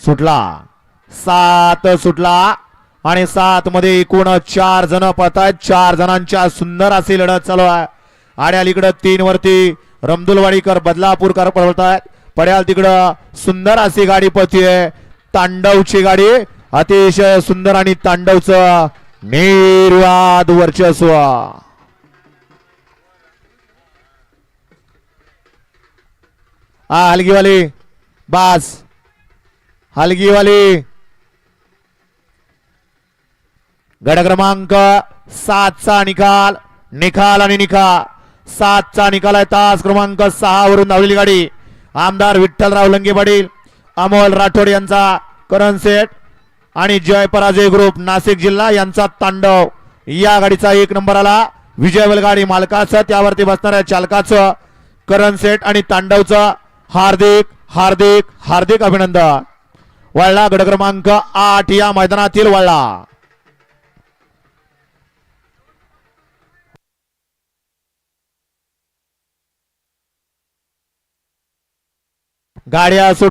सुटला 7 सुटला आणि 7 मध्ये एकूण 4 जण पळतायत. 4 जणांच्या सुंदर अशी लढत चालू आहे. आड्याल इकडं 3 वरती रमदुलवाडीकर बदलापूरकर पळतायत. पड्याल तिकडं सुंदर अशी गाडी पळतीये. तांडवची गाडी अतिशय सुंदर आणि तांडवचं निर्वाद वर्चस्व. हलगीवाली बास हलगीवाली गड क्रमांक 7चा निकाल निकाल आणि निकाल 7चा निकाल आहे. तास क्रमांक 6 वरून धावलेली गाडी आमदार विठ्ठलराव लंगे पाटील अमोल राठोड यांचा करण सेठ आणि जय पराजय ग्रुप नाशिक जिल्हा यांचा तांडव. या गाडीचा 1 नंबर आला. विजय गाडी मालकाचं त्यावरती बसणाऱ्या चालकाचं करण सेठ आणि तांडवचं हार्दिक हार्दिक हार्दिक अभिनंदन. वळला गड क्रमांक 8 या मैदानातील वळला. गाड्या